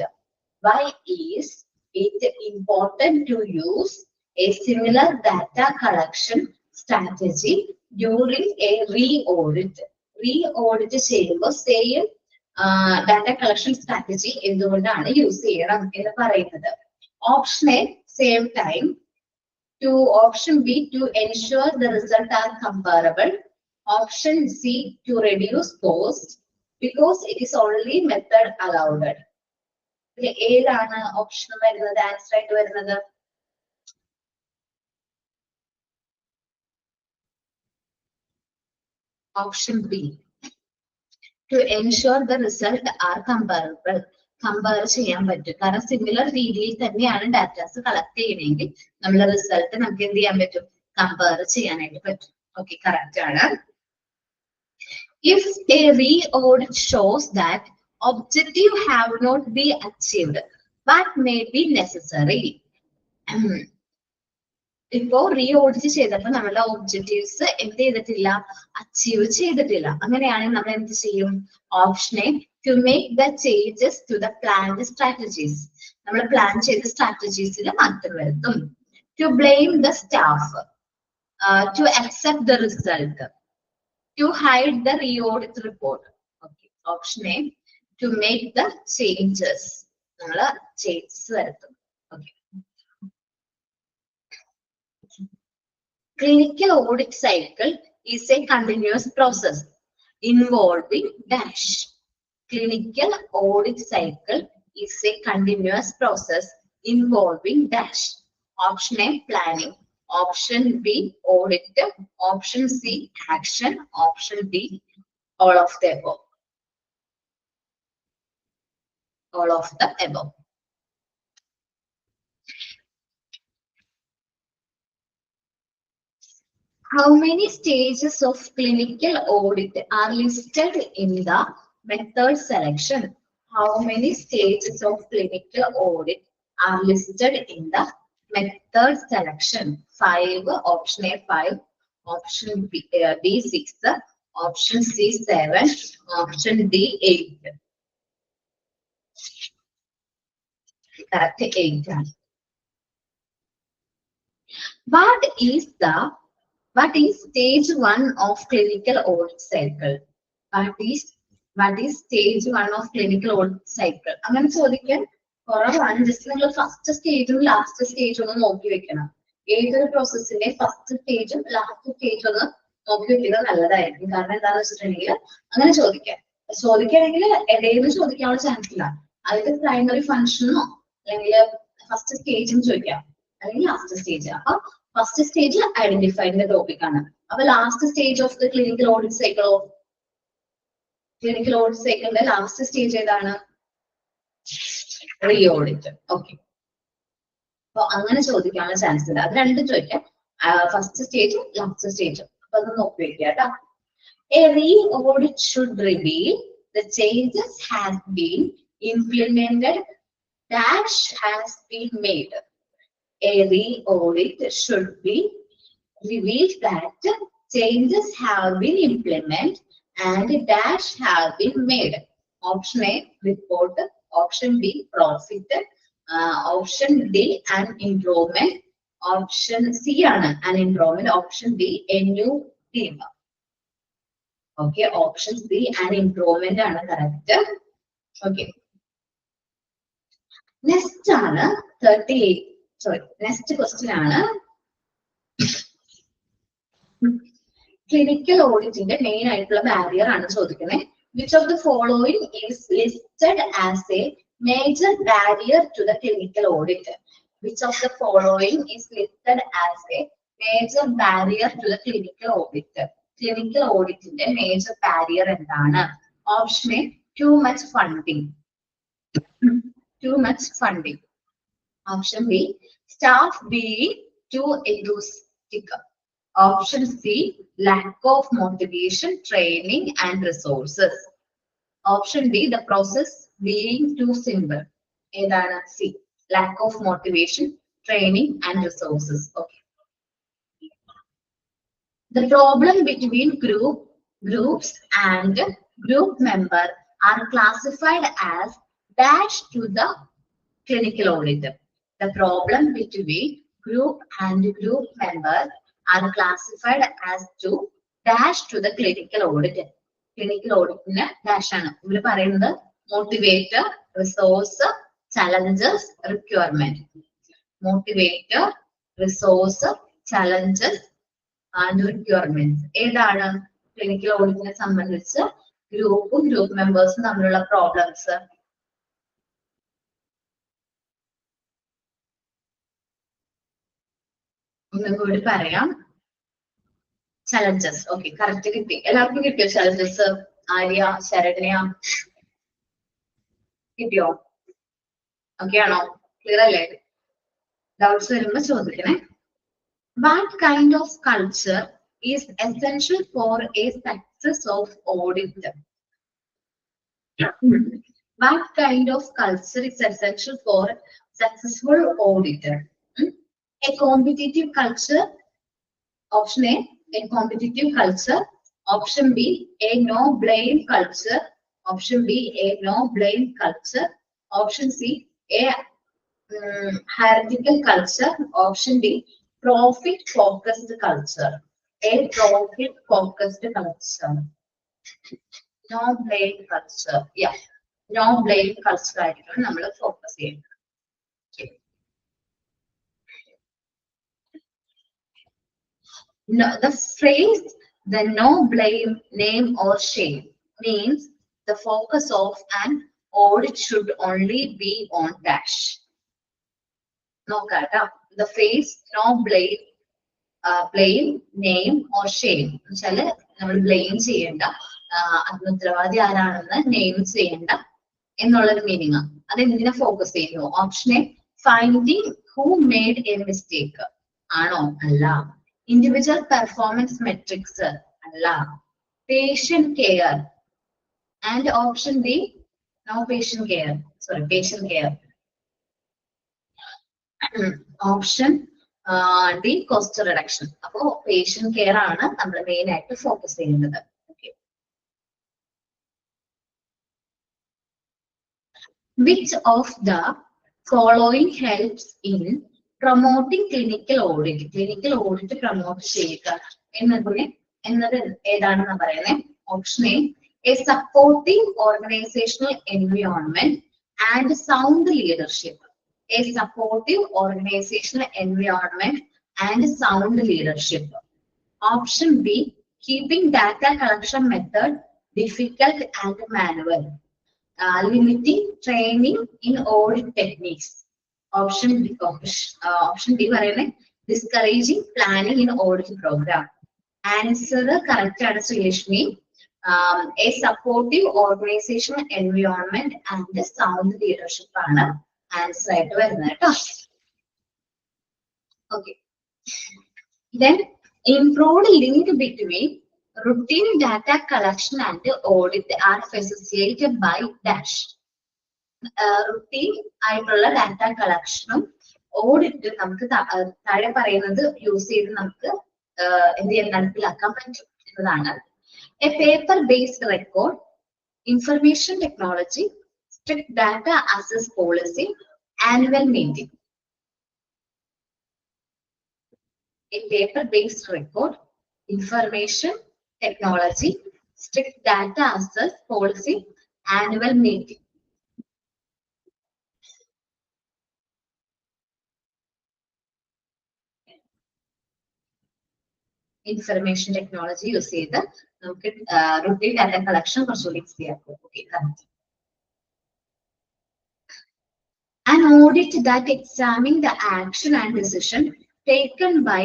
Why is it important to use a similar data collection strategy during a re-audit? Re-audit ചെയ്യുമ്പോൾ same data collection strategy എന്തുകൊണ്ടാണ് യൂസ് ചെയ്യണം എന്ന് പറയുന്നത്? Option A, save time. To option B, to ensure the results are comparable. Option C, to reduce cost because it is only method allowed. ഏതാണ് ഓപ്ഷൻ വരുന്നത്, ആൻസർ ആയിട്ട് വരുന്നത്? Option B, to ensure the result are comparable. Compare ചെയ്യാൻ പറ്റും. കാരണം സിമിലർ രീതിയിൽ തന്നെയാണ് ഡാറ്റാസ് കളക്ട് ചെയ്യണമെങ്കിൽ നമ്മളെ റിസൾട്ട് നമുക്ക് എന്ത് ചെയ്യാൻ പറ്റും? കമ്പയർ ചെയ്യാനായിട്ട് പറ്റും. ഓക്കെ, കറക്റ്റ് ആണ്. If a re-audit shows that objective have not been achieved, what may be necessary? ഇപ്പോ റീഓഡിറ്റ് ചെയ്തപ്പോൾ നമ്മളുടെ ഒബ്ജക്റ്റീവ്സ് എന്ത് ചെയ്തിട്ടില്ല? അച്ചീവ് ചെയ്തിട്ടില്ല. അങ്ങനെയാണെങ്കിൽ നമ്മൾ എന്ത് ചെയ്യും? Option A, to make the changes to the planned strategies. നമ്മൾ പ്ലാൻ ചെയ്ത സ്ട്രാറ്റജീസിൽ മാറ്റം വരുത്തും. To blame the staff, to accept the result, to hide the reaudit report. Okay, option A, to make the changes. നമ്മൾ ചേഞ്ചസ് വരുത്തും. Okay. Clinical audit cycle is a continuous process involving dash. Clinical audit cycle is a continuous process involving dash. Option A, planning. Option B, audit. Option C, action. Option D, all of the above. All of the above. How many stages of clinical audit are listed in the method selection? How many stages of clinical audit are listed in the method selection? 5, option A 5, option B 6, option C 7, option D 8. Correct, 8. What is stage 1 of clinical audit cycle? What is stage 1 of clinical audit cycle? അങ്ങനെ ചോദിക്കാൻ കുറവാണ്. ജസ്റ്റ് നിങ്ങൾ ഫസ്റ്റ് സ്റ്റേജും ലാസ്റ്റ് സ്റ്റേജും ഒന്ന് നോക്കി വെക്കണം. ഏതൊരു പ്രോസസ്സിന്റെ ഫസ്റ്റ് സ്റ്റേജും ലാസ്റ്റ് സ്റ്റേജും ഒന്ന് നോക്കി വെക്കുന്നത് നല്ലതായിരിക്കും. കാരണം എന്താണെന്ന് വെച്ചിട്ടുണ്ടെങ്കിൽ അങ്ങനെ ചോദിക്കുകയാണെങ്കിൽ ഇടയിൽ ചോദിക്കാനുള്ള ചാൻസ് ഇല്ല. അതിന്റെ പ്രൈമറി ഫംഗ്ഷനോ അല്ലെങ്കിൽ ഫസ്റ്റ് സ്റ്റേജും ചോദിക്കാം, അല്ലെങ്കിൽ ലാസ്റ്റ് സ്റ്റേജ്. അപ്പൊ ഫസ്റ്റ് സ്റ്റേജ് ഐഡന്റിഫൈഡിന്റെ ടോപ്പിക് ആണ്. അപ്പൊ last stage of the clinical audit സൈക്കിളോ? ക്ലിനിക്കൽ ഓഡിറ്റ് സൈക്കിളിന്റെ ലാസ്റ്റ് സ്റ്റേജ് ഏതാണ്? Reaudit. ഓക്കെ, അപ്പൊ അങ്ങനെ ചോദിക്കാനുള്ള ചാൻസ് ഉണ്ട്. അത് രണ്ടും ചോദിക്കാം, ഫസ്റ്റ് സ്റ്റേജും ലാസ്റ്റ് സ്റ്റേജും. അപ്പൊ അത് നോക്കി വെക്കുക കേട്ടോ. A re-audit should reveal the changes has been implemented dash has been made. A re-audit should be revealed that changes have been implemented and dash have been made. Option A, report. Option B, profit. Option D, an improvement. Option C, an improvement. Option D, a new team. Okay, option C, an improvement ആണ് correct. Okay. Next ആണ് 38. Sorry, next question ആണ് clinical auditന്റെ main ആയിട്ടുള്ള barrier ആണ് ചോദിക്കുന്നത്. Which of the following is listed as a major barrier to the clinical audit? Which of the following is listed as a major barrier to the clinical audit? Clinical auditന്റെ major barrier എന്താണ്? Option A, too much funding. Too much funding. Option B, staff being too enthusiastic. Option C, lack of motivation, training and resources. Option D, the process being too simple. ഏതാണ്? C. Lack of motivation, training and resources. Okay. The problem between groups and group member are classified as dash to the clinical auditor. The problem between group and group member are classified as to dash to the clinical auditor. Clinical auditor dash ആണ്. ഇവര് പറയുന്നത് motivator, resource, challenges, requirement. Motivator, resource, challenges and requirements. ഏതാണ് ക്ലിനിക്കൽ ഓഡിറ്റിനെ സംബന്ധിച്ച് ഗ്രൂപ്പും ഗ്രൂപ്പ് മെമ്പേഴ്സും തമ്മിലുള്ള പ്രോബ്ലംസ്? ഒന്നും കൂടി പറയാം. ചലഞ്ചസ്. ഓക്കെ, കറക്റ്റ് കിട്ടി. എല്ലാവർക്കും കിട്ടിയോ ചലഞ്ചസ്? ആര്യ, ശരണ്യ കിട്ടിയോ? ഓക്കെ ആണോ? ക്ലിയർ അല്ലേ? ഡൗട്ട്സ് വരുമ്പോ ചോദിക്കണേ. What kind of culture is essential for a success of audit? What kind of culture is essential for successful auditor? A competitive culture. Option A competitive culture. Option B, a no blame culture. Option B, a no blame culture. Option C, a hierarchical culture. Option D, profit focused culture. A profit focused culture. No blame culture. Yeah, no blame culture ആയിരിക്കണം നമ്മൾ ഫോക്കസ് ചെയ്യുന്നത്. No, the phrase the no blame, name or shame means the focus of an audit should only be on dash. No, the phrase no blame, blame, name or shame. നമ്മൾ ബ്ലെയിം ചെയ്യേണ്ട, അതിന് ഉത്തരവാദി ആരാണെന്ന് നെയിം ചെയ്യേണ്ട എന്നുള്ളൊരു മീനിങ്. അത് എന്തിനെ ഫോക്കസ് ചെയ്യുന്നു? Option A finding who made A mistake ആണോ? അല്ല. Individual performance metrics അല്ല. Patient care. And option B, no patient care. Sorry, patient care. Option D, cost reduction. അപ്പോ patient care ആണ് നമ്മൾ മെയിൻ ആയിട്ട് ഫോക്കസ് ചെയ്യുന്നത്. Okay. Which of the following helps in promoting clinical audit? Clinical audit promote ചെയ്യുക എന്നത് ഏതാണെന്ന് പറയുന്നത്? Option A supporting organizational environment and sound leadership. A supportive organizational environment and sound leadership. Option B, keeping data collection method difficult and manual. Limiting training in audit techniques. Option D പറയുന്നത് discouraging planning in audit program. Answer correct ആണ് Sreelakshmi. A supportive organizational environment and sound leadership ആണ് ആൻസർ ആയിട്ട് വരുന്നത് കേട്ടോ. Okay. Then improved link between routine data collection and audit are facilitated by dash. Routine ആയിട്ടുള്ള ഡാറ്റ കളക്ഷനും ഓഡിറ്റ് നമുക്ക് താഴെ പറയുന്നത് യൂസ് ചെയ്ത് നമുക്ക് എന്ത് ചെയ്യാൻ നടപ്പിലാക്കാൻ പറ്റും എന്നതാണ്. A paper based record, information technology, strict data access policy, annual meeting. A paper based record, information technology, strict data access policy, annual meeting. Information technology use ചെയ്ത് നമുക്ക് routine data collection കുറച്ചുകൂടി easy ആക്കും. Okay, correct. An audit that examines the action and decision taken by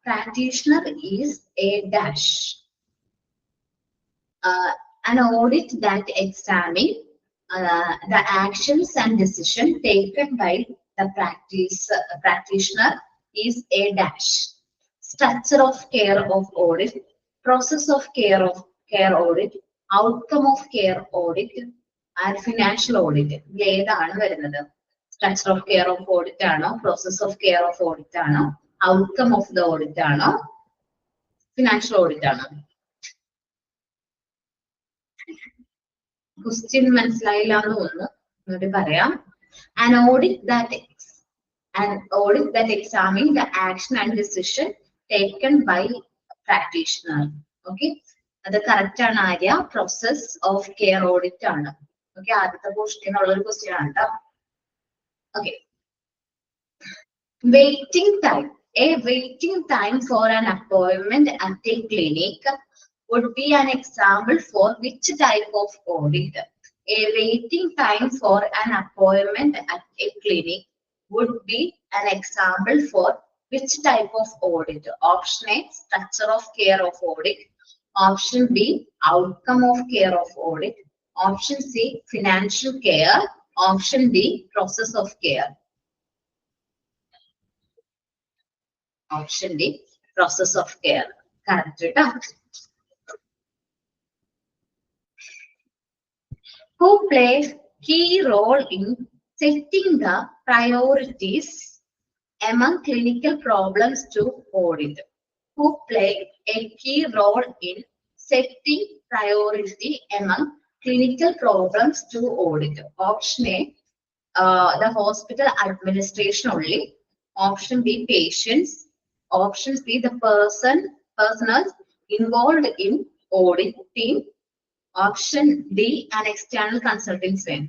practitioner is a dash. An audit that examines the actions and decision taken by the practitioner is a dash. Structure of care of audit, process of care audit, outcome of care audit, and financial audit ഏതാണ് വരുന്നത്? Structure of care of audit ആണോ, process of care of audit ആണോ, ഔട്ട്കം ഓഫ് ദ ഓഡിറ്റ് ആണോ, ഫിനാൻഷ്യൽ ഓഡിറ്റ് ആണോ? ക്വസ്റ്റ്യൻ മനസ്സിലായില്ല എന്ന് തോന്നുന്നു, എന്നോട് പറയാം. An audit that examines the action and decision taken by practitioner. Okay, അത് കറക്റ്റ് ആണ് Arya. Process of care audit ആണ്. ഓക്കെ, ആദ്യത്തെ പോർഷനിൽ ഉള്ള ഒരു ക്വസ്റ്റ്യൻ ആണ് കേട്ടോ. Okay, waiting time. A waiting time for an appointment at a clinic would be an example for which type of audit? A waiting time for an appointment at a clinic would be an example for which type of audit? Option A, structure of care of audit. Option B, outcome of care of audit. Option C, financial care. Option D, process of care. Option D, process of care. Correct. Who plays key role in setting the priorities among clinical problems to audit? Who play a key role in setting priority among clinical problems to audit? Option A, the hospital administration only. Option B, patients. Option C, the personnel involved in auditing. Option D, an external consulting firm.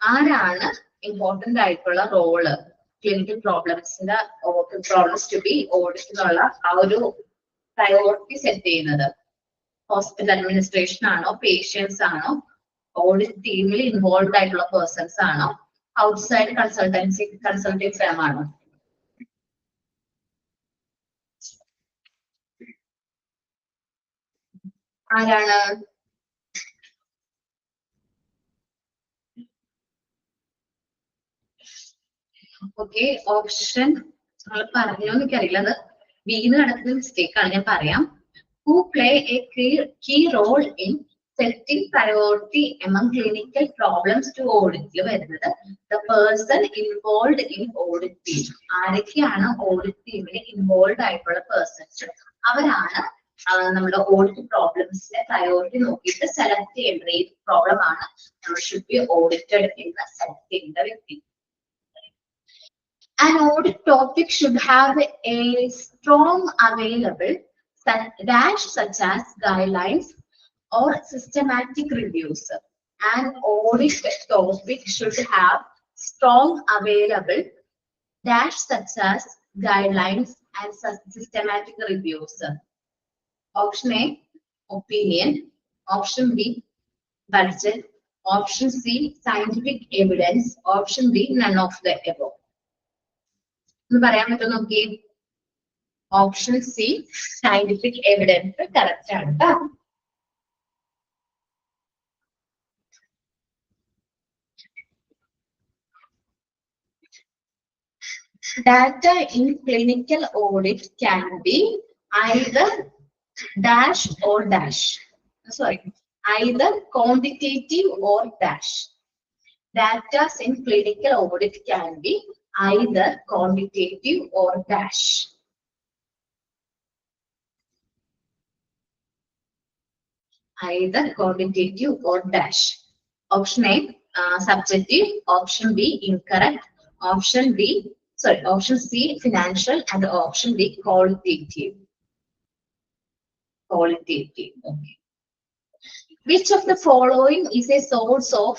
ആരാണ് ഇമ്പോർട്ടന്റ് ആയിട്ടുള്ള റോള് ക്ലിനിക്കൽ പ്രോബ്ലംസിന്റെ ടു ബി ഓഡിറ്റ് എന്നുള്ള ആ ഒരു പ്രയോറിറ്റി സെറ്റ് ചെയ്യുന്നത്? ഹോസ്പിറ്റൽ അഡ്മിനിസ്ട്രേഷൻ ആണോ, പേഷ്യൻസ് ആണോ, ഓഡിറ്റ് ടീമിൽ ഇൻവോൾവ് ആയിട്ടുള്ള പേഴ്സൺസ് ആണോ, ഔട്ട്സൈഡ് കൺസൾട്ടിംഗ് ഫേം ആണോ? ആരാണ്? ഓക്കെ, ഓപ്ഷൻ നിങ്ങൾ പറഞ്ഞോ എനിക്കറിയില്ല, അത് ബിന്ന് നടക്കുന്ന മിസ്റ്റേക്ക് ആണ്, ഞാൻ പറയാം. Who play a key role in setting priority among clinical problems to audit വരുന്നത് the person involved in audit team. ആരൊക്കെയാണ് ഓഡിറ്റ് ടീമിൽ ഇൻവോൾവ് ആയിട്ടുള്ള പേഴ്സൺസ്? അവരാണ് നമ്മുടെ ഓഡിറ്റ് പ്രോബ്ലംസിന്റെ പ്രയോറിറ്റി നോക്കിയിട്ട് സെലക്ട് ചെയ്യേണ്ട ഏത് പ്രോബ്ലം ആണ് നമ്മൾ ഷുഡ് ബി ഓഡിറ്റഡ് എന്ന് സെലക്ട് ചെയ്യേണ്ട വ്യക്തി. An audit topic should have a strong available dash such as guidelines or systematic reviews. An audit topic should have strong available dash such as guidelines and systematic reviews. Option A, opinion. Option B, budget. Option C, scientific evidence. Option D, none of the above. പറയാൻ പറ്റുമോ നോക്കി? Option C, scientific evidence correct ആണ് കേട്ടോ. Data in clinical audit can be either dash or dash. Sorry, either quantitative or dash. Data in clinical audit can be either quantitative or dash. Either quantitative or dash. Option A, subjective. Option B, incorrect. Option C, financial, and option D, qualitative. Qualitative. Okay. Which of the following is a source of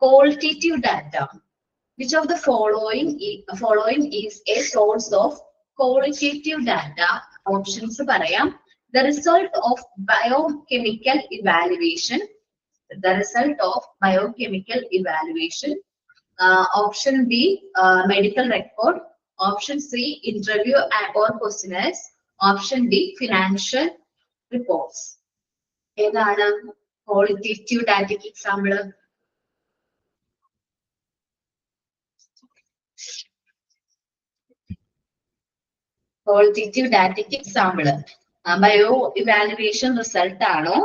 qualitative data? Which of the following is a source of qualitative data? Options പറയാം. The result of biochemical evaluation. The result of biochemical evaluation. Option B, medical record. Option C, interview or questionnaires. Option D, financial reports. ഏതാണ് qualitative data example? Qualitative data example. Bio evaluation result ആണോ,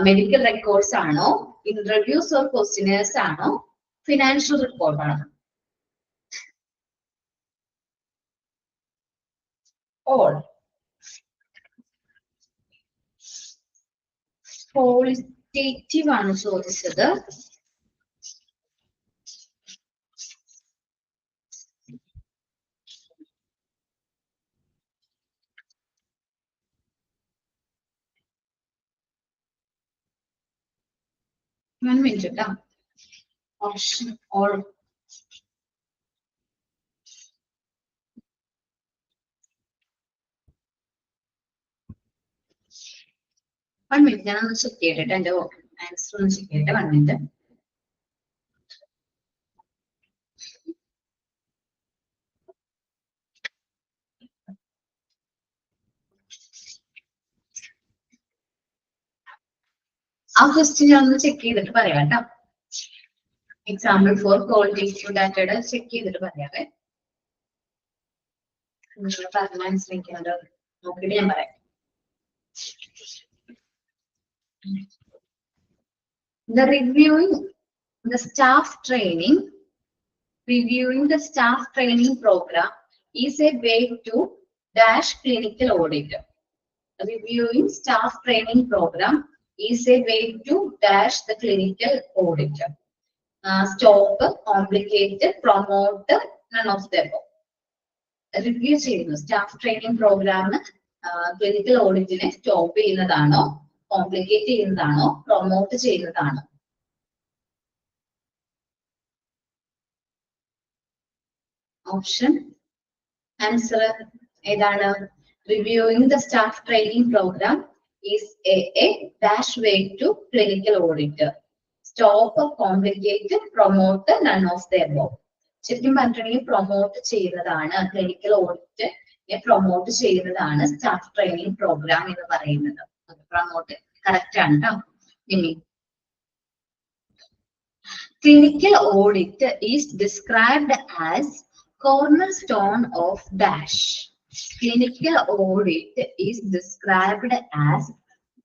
മെഡിക്കൽ റെക്കോർഡ്സ് ആണോ, ഇന്റർവ്യൂസ് ഓർ ക്വസ്റ്റിനേഴ്സ് ആണോ ഫിനാൻഷ്യൽ റിപ്പോർട്ട് ആണോ? ഓൾ ക്വാളിറ്റേറ്റീവ് ആണ് ചോദിച്ചത്. One minute. Option or one minute. ഞാൻ ഒന്ന് ചെക്ക് ചെയ്തിട്ട് എന്റെ ആൻസർ ഒന്ന് ചെക്ക് ചെയ്തിട്ട് 1 minute. ആ ക്വസ്റ്റ്യൻ ഞാൻ ഒന്ന് ചെക്ക് ചെയ്തിട്ട് പറയാം കേട്ടോ. എക്സാമ്പിൾ ഫോർ ക്വാളിറ്റേറ്റീവ് ഡാറ്റയുടെ ചെക്ക് ചെയ്തിട്ട് പറയാവേ. നിങ്ങൾ പറഞ്ഞ മനസ്സിലാക്കിയാലോ നോക്കിയിട്ട് ഞാൻ പറയാം. The reviewing the staff training program is a way to dash clinical audit. Reviewing staff training program is a way to dash the clinical audit. Stop, complicate, promote, none of them. Review ചെയ്യുന്നു സ്റ്റാഫ് ട്രെയിനിങ് പ്രോഗ്രാം ക്ലിനിക്കൽ ഓഡിറ്റിനെ സ്റ്റോപ്പ് ചെയ്യുന്നതാണോ, കോംപ്ലിക്കേറ്റ് ചെയ്യുന്നതാണോ, പ്രൊമോട്ട് ചെയ്യുന്നതാണോ? ഓപ്ഷൻ ആൻസർ ഏതാണ്? Reviewing the staff training programme is a dash way to clinical audit. Stop, complicate, promote, none of the above. ശരിക്കും പറഞ്ഞിട്ടുണ്ടെങ്കിൽ പ്രൊമോട്ട് ചെയ്യുന്നതാണ് ക്ലിനിക്കൽ ഓഡിറ്റ് പ്രൊമോട്ട് ചെയ്യുന്നതാണ് സ്റ്റാഫ് ട്രെയിനിങ് പ്രോഗ്രാം എന്ന് പറയുന്നത്. പ്രൊമോട്ട് കറക്റ്റ് ആണ് കേട്ടോ. ഇനി clinical audit is described as cornerstone of dash. Clinical audit is described as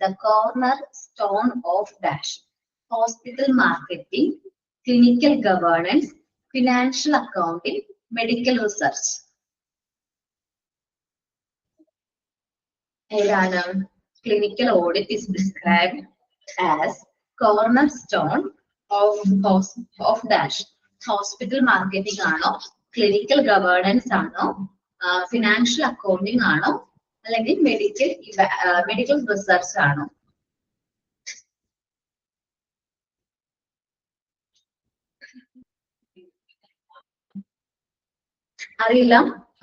the cornerstone of dash. Hospital marketing, clinical governance, financial accounting, medical research. Clinical audit is described as cornerstone of dash. Hospital marketing ആണോ, ക്ലിനിക്കൽ ഗവേണൻസ് ആണോ, ഫിനാൻഷ്യൽ അക്കൗണ്ടിങ് ആണോ, അല്ലെങ്കിൽ മെഡിക്കൽ റിസർച്ച് ആണോ? അറിയില്ല.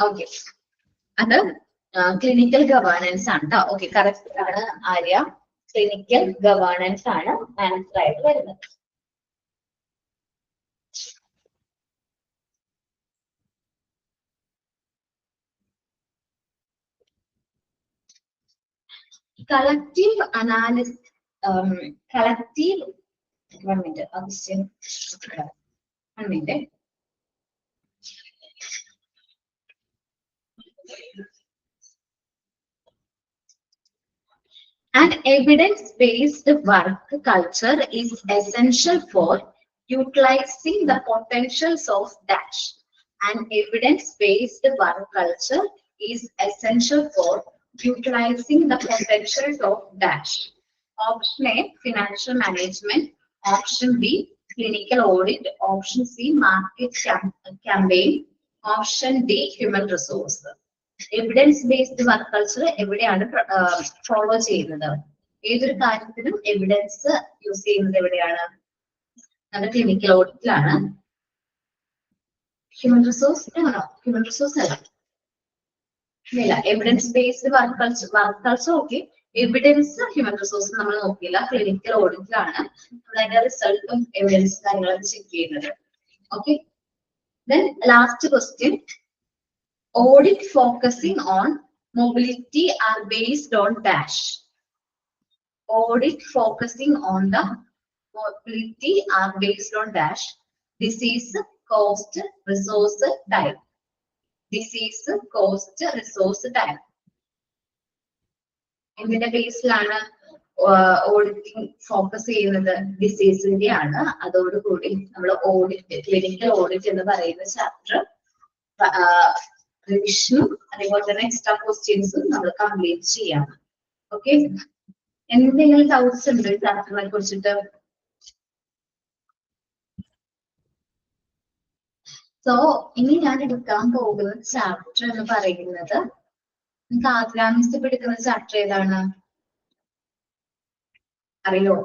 ഓക്കെ, അത് ക്ലിനിക്കൽ ഗവേണൻസ് ആണ് കേട്ടോ. ഓക്കെ, കറക്റ്റ് ആണ് ആര്യ. ക്ലിനിക്കൽ ഗവേണൻസ് ആണ് ആൻസർ ആയിട്ട് വരുന്നത്. Collective analysis, collective, 1 minute, question, 1 minute. An evidence-based work culture is essential for utilizing the potentials of dash. An evidence-based work culture is essential for utilizing the potentials of dash. Option A, financial management. Option B, clinical audit. Option C, market campaign. Option D, human resource. Evidence based work culture എവിടെയാണ് ഫോളോ ചെയ്യുന്നത്? ഏതൊരു കാര്യത്തിനും എവിഡൻസ് യൂസ് ചെയ്യുന്നത് എവിടെയാണ്? നമ്മുടെ ക്ലിനിക്കൽ ഓഡിറ്റിലാണ്. ഹ്യൂമൻ റിസോഴ്സ് ആണോ? ഹ്യൂമൻ റിസോഴ്സ് അല്ല, evidence based work culture okay. Evidence human resource നമ്മൾ നോക്കിയില്ല, ക്ലിനിക്കൽ ഓഡിറ്റിലാണ് നമ്മൾ അതിന്റെ റിസൾട്ടും എവിഡൻസ് കാര്യങ്ങളൊക്കെ ചെക്ക് ചെയ്യുന്നത്. Okay, then last question. Audit focusing on mobility are based on dash. Audit focusing on the mobility are based on dash. Disease, cost, resource, time. Disease, cost, resource, time. ഇതിന്റെ ബേസിലാണ് ഓഡിറ്റിംഗ് ഫോക്കസ് ചെയ്യുന്നത് ഡിസീസിന്റെ ആണ്. അതോടുകൂടി നമ്മൾ ഓഡിറ്റ്, ക്ലിനിക്കൽ ഓഡിറ്റ് എന്ന് പറയുന്ന ചാപ്റ്റർ റിവിഷനും അതേപോലെ തന്നെ എക്സ്ട്രാ ക്വസ്റ്റ്യൻസും നമ്മൾ കംപ്ലീറ്റ് ചെയ്യാം. ഓക്കെ, എന്തെങ്കിലും ഡൗട്ട്സ് ഉണ്ട് ചാപ്റ്ററിനെ കുറിച്ചിട്ട്? സോ ഇനി ഞാൻ എടുക്കാൻ പോകുന്ന ചാപ്റ്റർ എന്ന് പറയുന്നത്, നിങ്ങൾക്ക് ആദ്യാമിസ്റ്റ് എടുക്കുന്ന ചാപ്റ്റർ ഏതാണ് അറിയോ?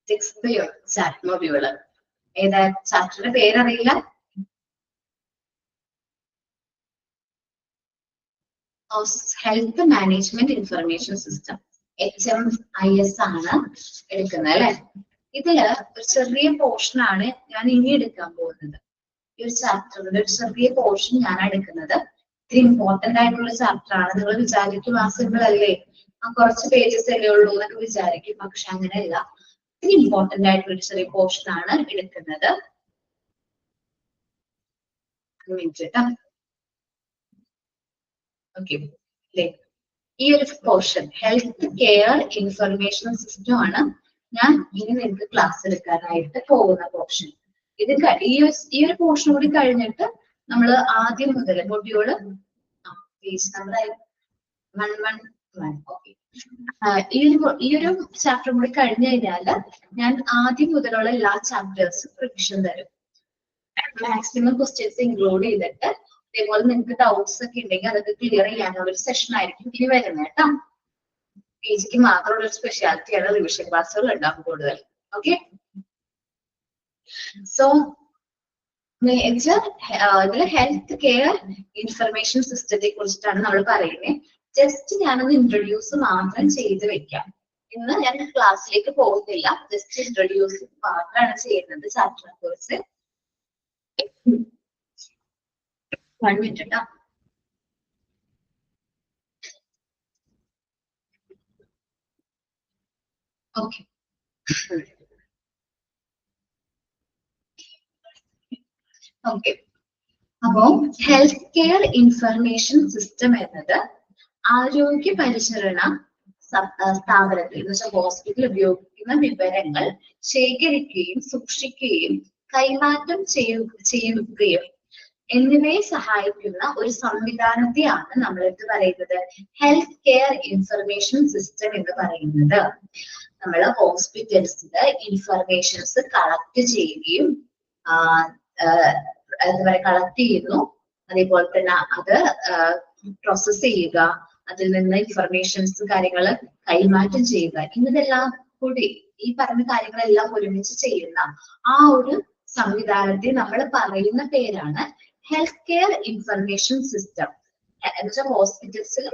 സിക്സ്ത് ചാപ്റ്റർ മൊഡ്യൂള് ഏതാ? ചാപ്റ്ററിന്റെ പേരറിയില്ല? Health management information system, HMIS ആണ് എടുക്കുന്നത് അല്ലെ. ഇതില് ഒരു ചെറിയ പോർഷൻ ആണ് ഞാൻ ഇനി എടുക്കാൻ പോകുന്നത്. ഈ ഒരു ചാപ്റ്ററിന്റെ ഒരു ചെറിയ പോർഷൻ ഞാൻ എടുക്കുന്നത്. ഇത് ഇമ്പോർട്ടന്റ് ആയിട്ടുള്ള ചാപ്റ്റർ ആണ്. നിങ്ങൾ വിചാരിക്കും ആ സിമ്പിൾ അല്ലേ, കുറച്ച് പേജസ് അല്ലേ ഉള്ളൂ എന്നൊക്കെ വിചാരിക്കും. പക്ഷെ അങ്ങനെയല്ല, ഇത് ഇമ്പോർട്ടന്റ് ആയിട്ടുള്ള ഒരു ചെറിയ പോർഷൻ ആണ് എടുക്കുന്നത്. ഓക്കെ, ഈ ഒരു portion health care information system ആണ് ഞാൻ ഇനി നിങ്ങൾക്ക് ക്ലാസ് എടുക്കാനായിട്ട് പോകുന്ന പോർഷൻ. ഇത് ഈ ഒരു പോർഷൻ കൂടി കഴിഞ്ഞിട്ട് നമ്മൾ ആദ്യം മുതൽ മൊഡ്യൂള് പേജ് നമ്പർ 111. ഓക്കെ, ഈ ഒരു ചാപ്റ്റർ കൂടി കഴിഞ്ഞു കഴിഞ്ഞാൽ ഞാൻ ആദ്യം മുതലുള്ള എല്ലാ ചാപ്റ്റേഴ്സും റിവിഷൻ തരും. മാക്സിമം ക്വസ്റ്റ്യൻസ് ഇൻക്ലൂഡ് ചെയ്തിട്ട്, അതേപോലെ നിങ്ങൾക്ക് ഡൗട്ട്സ് ഒക്കെ ഉണ്ടെങ്കിൽ അതൊക്കെ ക്ലിയർ ചെയ്യാനുള്ള ഒരു സെഷൻ ആയിരിക്കും ഇനി വരുന്നത് കേട്ടോ. PGക്ക് മാത്രമുള്ള ഒരു സ്പെഷ്യാലിറ്റിയാണ് റിവിഷൻ ക്ലാസ്സുകൾ ഉണ്ടാവും കൂടുതൽ. ഓക്കെ, സോ മേജർ ഇതിൽ ഹെൽത്ത് കെയർ ഇൻഫർമേഷൻ സിസ്റ്റത്തെ കുറിച്ചിട്ടാണ് നമ്മൾ പറയുന്നത്. ജസ്റ്റ് ഞാനൊന്ന് ഇൻട്രൊഡ്യൂസ് മാത്രം ചെയ്ത് വെക്കാം. ഇന്ന് ഞാൻ ക്ലാസ്സിലേക്ക് പോകുന്നില്ല, ജസ്റ്റ് ഇൻട്രൊഡ്യൂസ് മാത്രമാണ് ചെയ്യുന്നത് ചാപ്റ്ററിനെ കുറിച്ച്. 1 മിനിറ്റ് കേട്ടോ. ഓക്കെ, ഓക്കെ, അപ്പോ ഹെൽത്ത് കെയർ ഇൻഫർമേഷൻ സിസ്റ്റം എന്നത് ആരോഗ്യ പരിചരണ സ്ഥാപനത്തിൽ എന്ന് വെച്ചാൽ ഹോസ്പിറ്റൽ ഉപയോഗിക്കുന്ന വിവരങ്ങൾ ശേഖരിക്കുകയും സൂക്ഷിക്കുകയും കൈമാറ്റം ചെയ്യുകയും എന്നിവയെ സഹായിക്കുന്ന ഒരു സംവിധാനത്തെയാണ് നമ്മൾ എന്ത് പറയുന്നത്? ഹെൽത്ത് കെയർ ഇൻഫർമേഷൻ സിസ്റ്റം എന്ന് പറയുന്നത്. നമ്മൾ ഹോസ്പിറ്റൽസിൽ ഇൻഫർമേഷൻസ് കളക്ട് ചെയ്യുകയും എന്താ പറയുക, കളക്ട് ചെയ്യുന്നു, അതേപോലെ തന്നെ അത് പ്രോസസ് ചെയ്യുക, അതിൽ നിന്ന് ഇൻഫർമേഷൻസ് കാര്യങ്ങൾ കൈമാറ്റം ചെയ്യുക, ഇതെല്ലാം കൂടി ഈ പറഞ്ഞ കാര്യങ്ങളെല്ലാം ഒരുമിച്ച് ചെയ്യുന്ന ആ ഒരു സംവിധാനത്തെ നമ്മൾ പറയുന്ന പേരാണ് ഹെൽത്ത് കെയർ ഇൻഫർമേഷൻ സിസ്റ്റം. എന്നുവെച്ചാൽ ഹോസ്പിറ്റൽസിൽ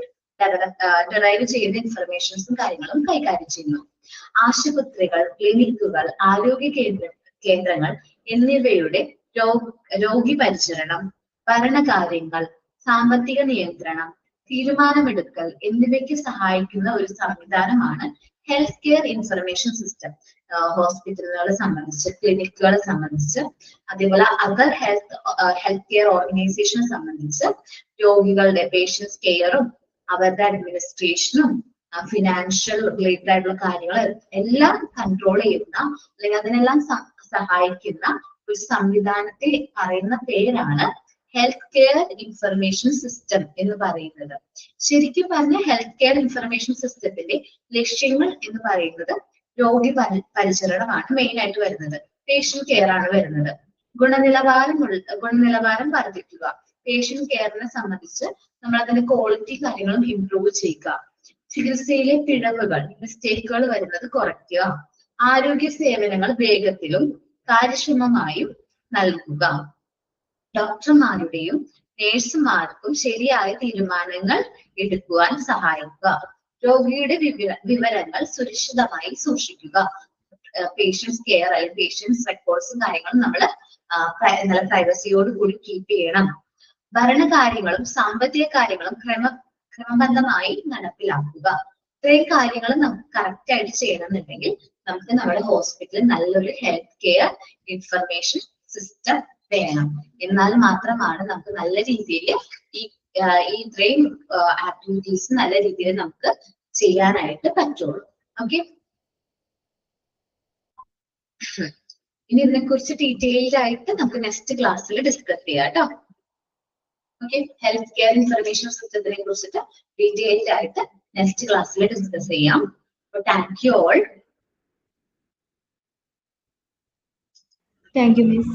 ഡെറൈവ് ചെയ്യുന്ന ഇൻഫർമേഷൻസും കാര്യങ്ങളും കൈകാര്യം ചെയ്യുന്നു. ആശുപത്രികൾ, ക്ലിനിക്കുകൾ, ആരോഗ്യ കേന്ദ്രങ്ങൾ എന്നിവയുടെ രോഗി പരിചരണം, ഭരണകാര്യങ്ങൾ, സാമ്പത്തിക നിയന്ത്രണം, തീരുമാനമെടുക്കൽ എന്നിവയ്ക്ക് സഹായിക്കുന്ന ഒരു സംവിധാനമാണ് ഹെൽത്ത് കെയർ ഇൻഫർമേഷൻ സിസ്റ്റം. ഹോസ്പിറ്റലുകളെ സംബന്ധിച്ച്, ക്ലിനിക്കുകളെ സംബന്ധിച്ച്, അതേപോലെ അതർ ഹെൽത്ത് കെയർ ഓർഗനൈസേഷനെ സംബന്ധിച്ച് രോഗികളുടെ പേഷ്യൻസ് കെയറും അവരുടെ അഡ്മിനിസ്ട്രേഷനും ഫിനാൻഷ്യൽ റിലേറ്റഡ് ആയിട്ടുള്ള കാര്യങ്ങൾ എല്ലാം കൺട്രോൾ ചെയ്യുന്ന അല്ലെങ്കിൽ അതിനെല്ലാം സഹായിക്കുന്ന ഒരു സംവിധാനത്തെ പറയുന്ന പേരാണ് ഹെൽത്ത് കെയർ ഇൻഫർമേഷൻ സിസ്റ്റം എന്ന് പറയുന്നത്. ശരിക്കും പറഞ്ഞ ഹെൽത്ത് കെയർ ഇൻഫർമേഷൻ സിസ്റ്റത്തിന്റെ ലക്ഷ്യങ്ങൾ എന്ന് പറയുന്നത് രോഗി പരിചരണമാണ് മെയിൻ ആയിട്ട് വരുന്നത്. പേഷ്യന്റ് കെയർ ആണ് വരുന്നത്. ഗുണനിലവാരം വർദ്ധിക്കുക, പേഷ്യന്റ് കെയറിനെ സംബന്ധിച്ച് നമ്മൾ അതിന്റെ ക്വാളിറ്റി കാര്യങ്ങളും ഇംപ്രൂവ് ചെയ്യുക, ചികിത്സയിലെ പിഴവുകൾ, മിസ്റ്റേക്കുകൾ വരുന്നത് കുറയ്ക്കുക, ആരോഗ്യ സേവനങ്ങൾ വേഗത്തിലും കാര്യക്ഷമമായും നൽകുക, ഡോക്ടർമാരുടെയും നേഴ്സുമാർക്കും ശരിയായ തീരുമാനങ്ങൾ എടുക്കുവാൻ സഹായിക്കുക, രോഗിയുടെ വിവരങ്ങൾ സുരക്ഷിതമായി സൂക്ഷിക്കുക. പേഷ്യൻസ് കെയർ അല്ലെങ്കിൽ പേഷ്യൻസ് റെക്കോർഡ്സും കാര്യങ്ങളും നമ്മൾ നല്ല പ്രൈവസിയോട് കൂടി കീപ്പ് ചെയ്യണം. ഭരണകാര്യങ്ങളും സാമ്പത്തിക കാര്യങ്ങളും ക്രമബദ്ധമായി നടപ്പിലാക്കുക. ഇത്രയും കാര്യങ്ങൾ നമുക്ക് കറക്റ്റ് ആയിട്ട് ചെയ്യണമെന്നുണ്ടെങ്കിൽ നമുക്ക് നമ്മുടെ ഹോസ്പിറ്റലിൽ നല്ലൊരു ഹെൽത്ത് കെയർ ഇൻഫർമേഷൻ സിസ്റ്റം വേണം. എന്നാൽ മാത്രമാണ് നമുക്ക് നല്ല രീതിയിൽ ഈ ഇത്രയും ആക്ടിവിറ്റീസ് നല്ല രീതിയിൽ നമുക്ക് ചെയ്യാനായിട്ട് പറ്റുള്ളൂ. ഓക്കെ, ഇനി ഇതിനെക്കുറിച്ച് ഡീറ്റെയിൽഡ് ആയിട്ട് നമുക്ക് നെക്സ്റ്റ് ക്ലാസ്സിൽ ഡിസ്കസ് ചെയ്യാം കേട്ടോ. ഓക്കെ, ഹെൽത്ത് കെയർ ഇൻഫർമേഷൻ സിസ്റ്റത്തിനെ കുറിച്ചിട്ട് ഡീറ്റെയിൽഡ് ആയിട്ട് നെക്സ്റ്റ് ക്ലാസ്സിൽ ഡിസ്കസ് ചെയ്യാം. Thank you all. Thank you, Miss.